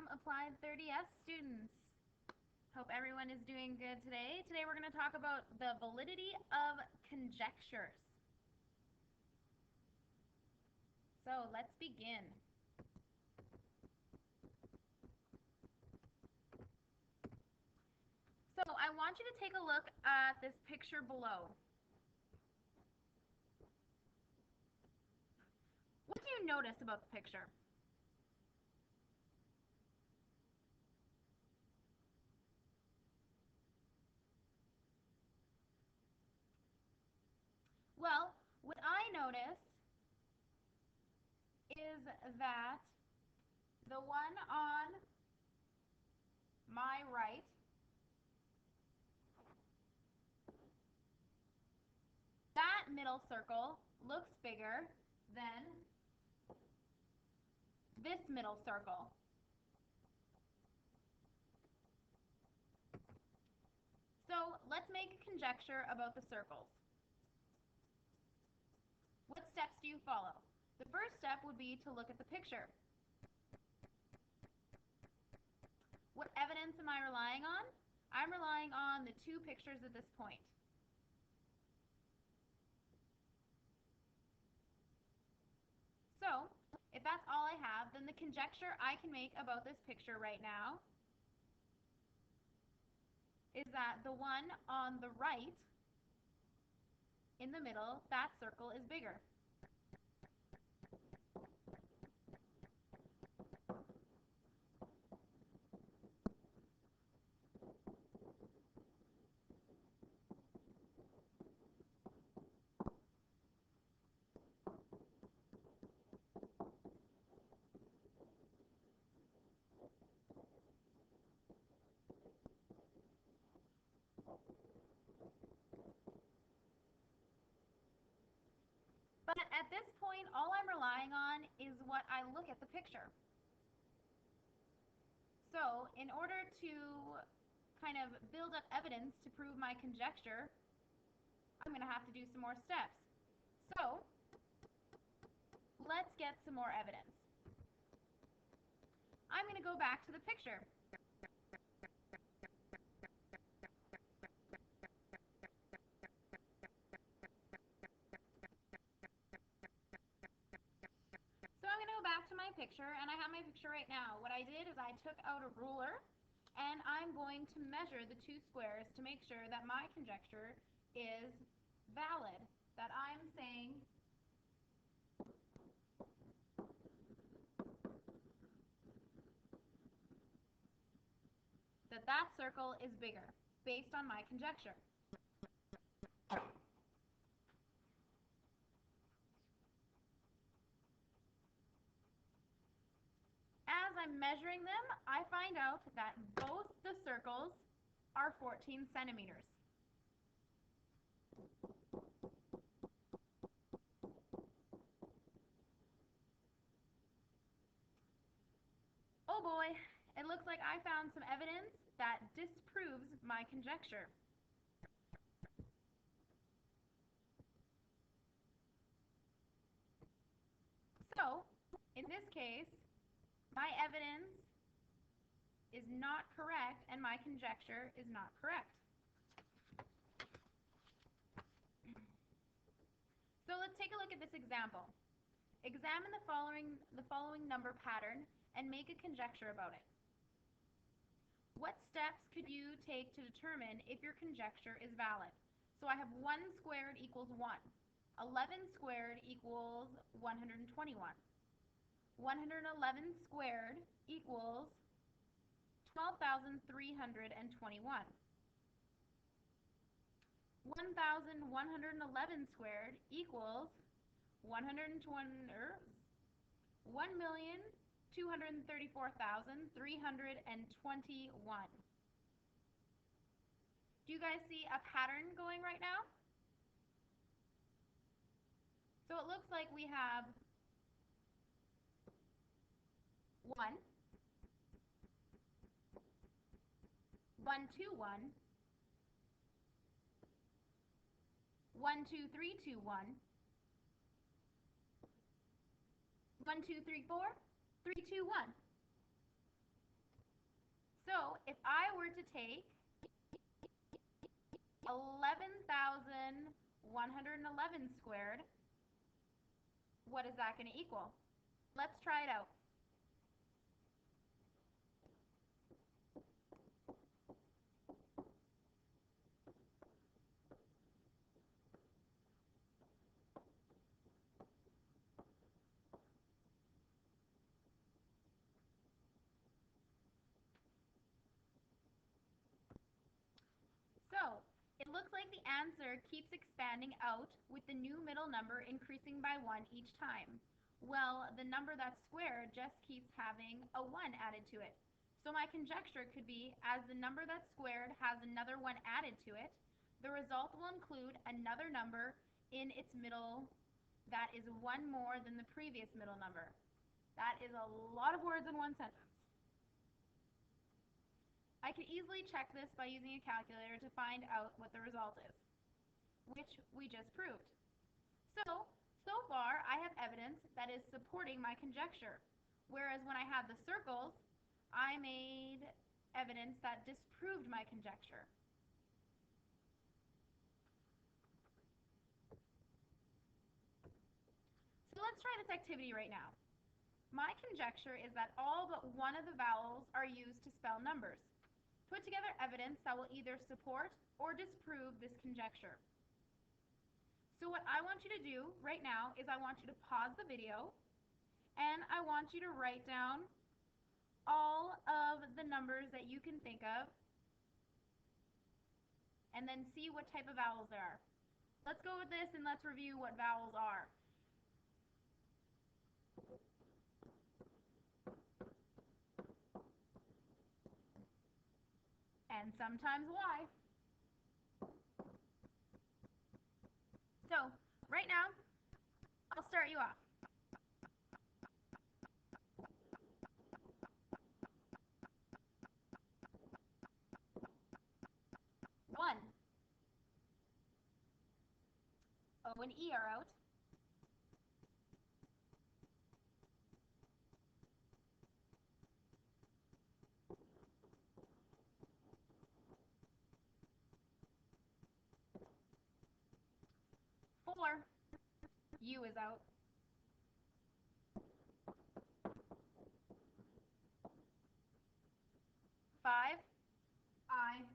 Welcome, Applied 30S students. Hope everyone is doing good today. Today we're going to talk about the validity of conjectures. So let's begin. So I want you to take a look at this picture below. What do you notice about the picture? Well, what I notice is that the one on my right that middle circle looks bigger than this middle circle. So let's make a conjecture about the circles. What steps do you follow? The first step would be to look at the picture. What evidence am I relying on? I'm relying on the two pictures at this point. So, if that's all I have, then the conjecture I can make about this picture right now is that the one on the right, in the middle, that circle is bigger. But at this point, all I'm relying on is what I look at the picture. So, in order to kind of build up evidence to prove my conjecture, I'm going to have to do some more steps. So, let's get some more evidence. I'm going to go back to the picture. So I'm going to go back to my picture, and I have my picture right now. What I did is I took out a ruler, and I'm going to measure the two squares to make sure that my conjecture is valid, that I'm saying that that circle is bigger, based on my conjecture. As I'm measuring them, I find out that both the circles are 14 centimeters. Oh boy, it looks like I found some evidence that disproves my conjecture. So, in this case, my evidence is not correct and my conjecture is not correct. So let's take a look at this example. Examine the following number pattern and make a conjecture about it. What steps could you take to determine if your conjecture is valid? So I have 1 squared equals 1. 11 squared equals 121. 111 squared equals 12,321. 1,111 squared equals 1,234,321. Do you guys see a pattern going right now? So it looks like we have 1, 1, 2, 1, 1, 2, 3, 2, 1, 1, 2, 3, 4, 3, 2, 1. So if I were to take 11,111 squared, what is that going to equal? Let's try it out. So it looks like the answer keeps expanding out with the new middle number increasing by 1 each time. Well, the number that's squared just keeps having a 1 added to it. So my conjecture could be, as the number that's squared has another 1 added to it, the result will include another number in its middle that is 1 more than the previous middle number. That is a lot of words in one sentence. I could easily check this by using a calculator to find out what the result is, which we just proved. So far I have evidence that is supporting my conjecture, whereas when I had the circles, I made evidence that disproved my conjecture. So let's try this activity right now. My conjecture is that all but one of the vowels are used to spell numbers. Put together evidence that will either support or disprove this conjecture. So what I want you to do right now is I want you to pause the video and I want you to write down all of the numbers that you can think of and then see what type of vowels there are. Let's go with this and let's review what vowels are. And sometimes why. So right now, I'll start you off. One. O and E are out. Four. U is out. Five. I.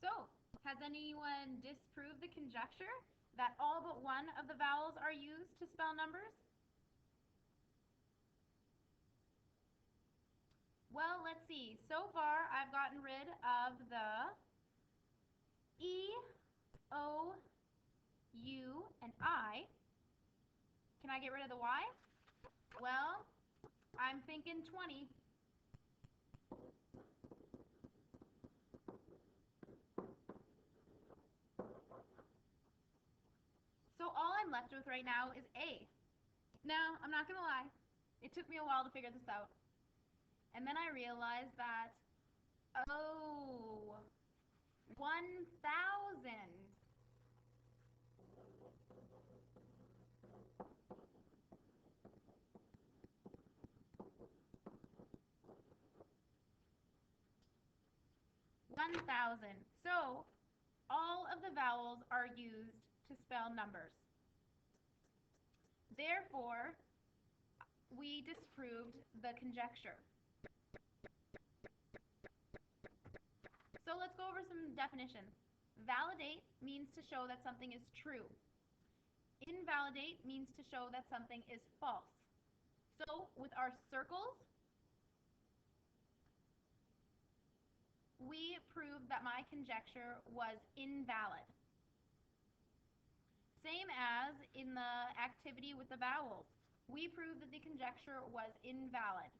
So, has anyone disproved the conjecture that all but one of the vowels are used to spell numbers? Well, let's see. So far, I've gotten rid of the E, O, U, and I. Can I get rid of the Y? Well, I'm thinking 20. So all I'm left with right now is A. Now, I'm not going to lie. It took me a while to figure this out. And then I realized that, oh, 1,000. So all of the vowels are used to spell numbers. Therefore, we disproved the conjecture. So let's go over some definitions. Validate means to show that something is true. Invalidate means to show that something is false. So with our circles, we proved that my conjecture was invalid. Same as in the activity with the vowels. We proved that the conjecture was invalid.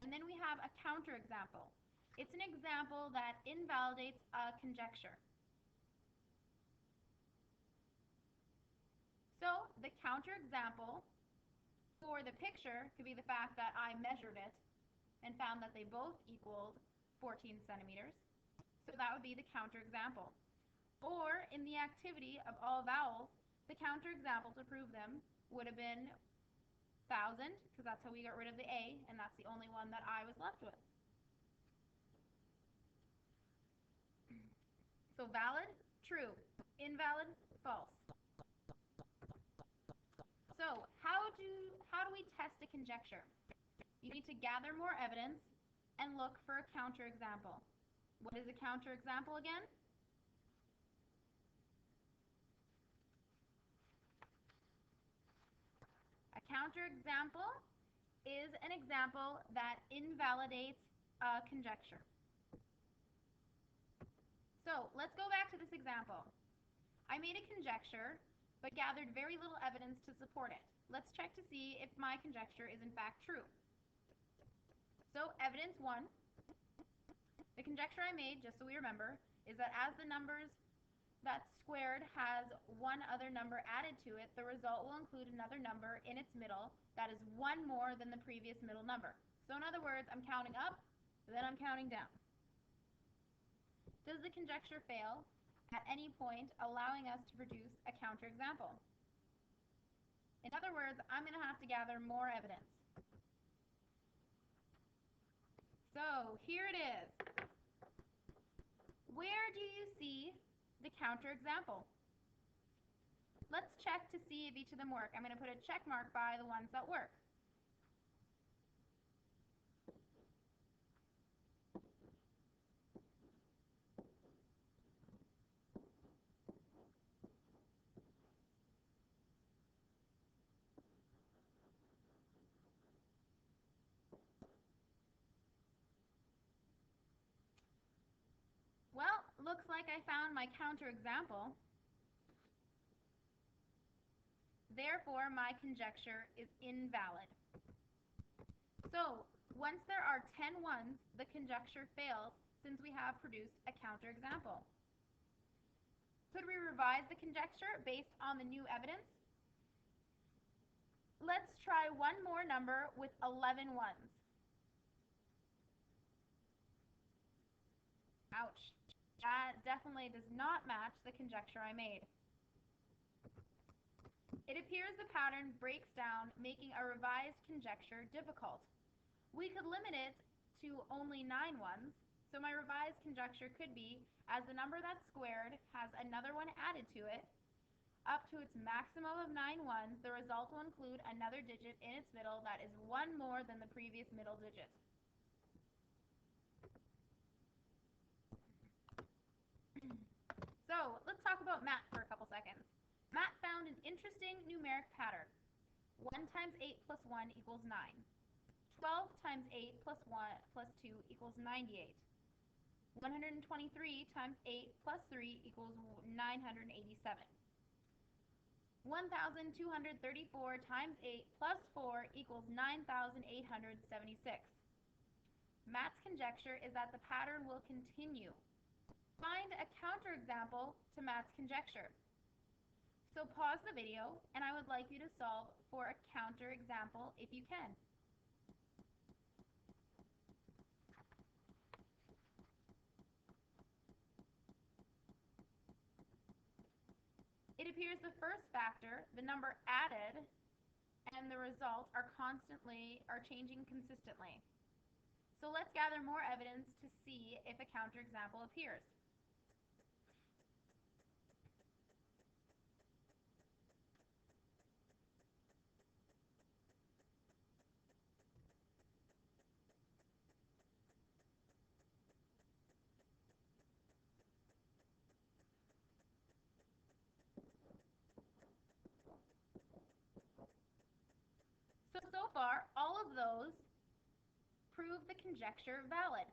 And then we have a counterexample. It's an example that invalidates a conjecture. So the counterexample for the picture could be the fact that I measured it and found that they both equaled 14 centimeters. So that would be the counterexample. Or in the activity of all vowels, the counterexample to prove them would have been 1,000, because that's how we got rid of the A, and that's the only one that I was left with. So valid, true. Invalid, false. So how do we test a conjecture? You need to gather more evidence and look for a counterexample. What is a counterexample again? A counterexample is an example that invalidates a conjecture. So let's go back to this example. I made a conjecture, but gathered very little evidence to support it. Let's check to see if my conjecture is in fact true. So evidence 1, the conjecture I made, just so we remember, is that as the numbers that's squared has one other number added to it, the result will include another number in its middle that is one more than the previous middle number. So in other words, I'm counting up, then I'm counting down. Does the conjecture fail at any point, allowing us to produce a counterexample? In other words, I'm going to have to gather more evidence. So here it is. Where do you see the counterexample? Let's check to see if each of them work. I'm going to put a check mark by the ones that work. Well, looks like I found my counterexample. Therefore, my conjecture is invalid. So, once there are 10 ones, the conjecture fails since we have produced a counterexample. Could we revise the conjecture based on the new evidence? Let's try one more number with 11 ones. Ouch. That definitely does not match the conjecture I made. It appears the pattern breaks down, making a revised conjecture difficult. We could limit it to only 9 ones, so my revised conjecture could be, as the number that's squared has another one added to it, up to its maximum of 9 ones, the result will include another digit in its middle that is one more than the previous middle digit. So let's talk about Matt for a couple seconds. Matt found an interesting numeric pattern. 1 times 8 plus 1 equals 9. 12 times 8 plus 1 plus 2 equals 98. 123 times 8 plus 3 equals 987. 1,234 times 8 plus 4 equals 9,876. Matt's conjecture is that the pattern will continue. Find a counterexample to Matt's conjecture. So pause the video, and I would like you to solve for a counterexample if you can. It appears the first factor, the number added, and the result are changing consistently. So let's gather more evidence to see if a counterexample appears. So far, all of those prove the conjecture valid.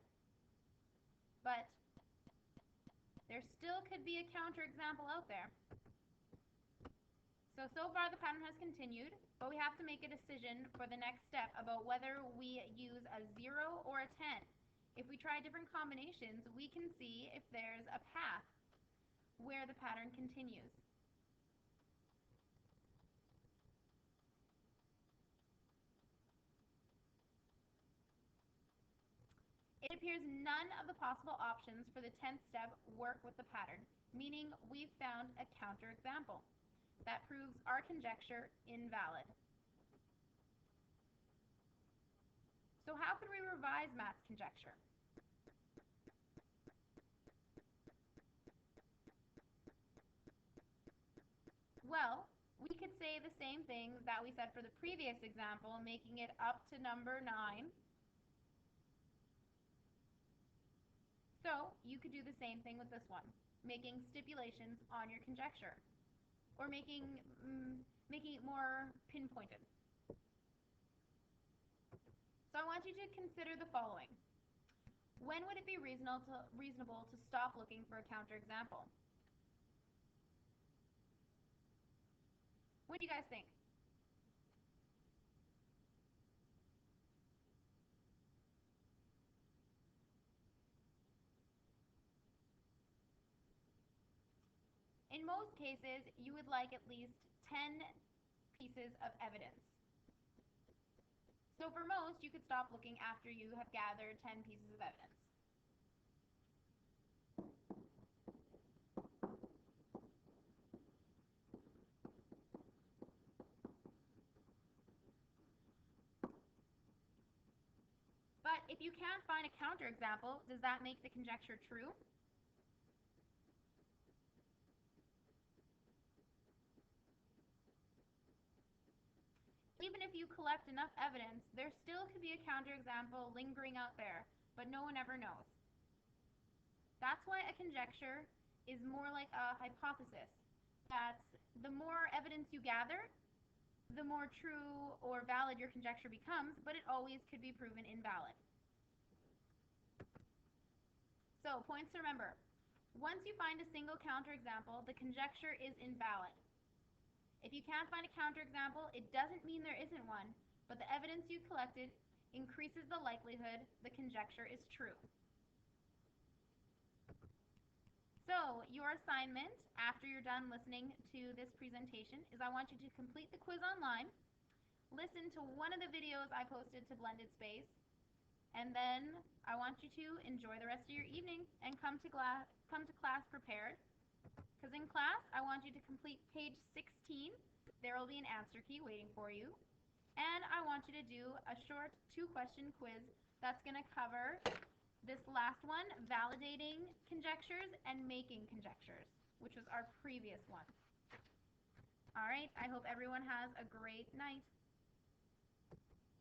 But there still could be a counterexample out there. So far the pattern has continued, but we have to make a decision for the next step about whether we use a 0 or a 10. If we try different combinations, we can see if there's a path where the pattern continues. It appears none of the possible options for the 10th step work with the pattern, meaning we've found a counterexample that proves our conjecture invalid. So how could we revise Matt's conjecture? Well, we could say the same thing that we said for the previous example, making it up to number 9. So you could do the same thing with this one, making stipulations on your conjecture, or making it more pinpointed. So I want you to consider the following. When would it be reasonable to stop looking for a counterexample? What do you guys think? In most cases, you would like at least 10 pieces of evidence. So for most, you could stop looking after you have gathered 10 pieces of evidence. But if you can't find a counterexample, does that make the conjecture true? Even if you collect enough evidence, there still could be a counterexample lingering out there, but no one ever knows. That's why a conjecture is more like a hypothesis. That's the more evidence you gather, the more true or valid your conjecture becomes, but it always could be proven invalid. So, points to remember. Once you find a single counterexample, the conjecture is invalid. If you can't find a counterexample, it doesn't mean there isn't one, but the evidence you collected increases the likelihood the conjecture is true. So, your assignment after you're done listening to this presentation is I want you to complete the quiz online, listen to one of the videos I posted to Blended Space, and then I want you to enjoy the rest of your evening and come to class prepared. Because in class, I want you to complete page 16. There will be an answer key waiting for you. And I want you to do a short 2-question quiz that's going to cover this last one, validating conjectures and making conjectures, which was our previous one. All right, I hope everyone has a great night.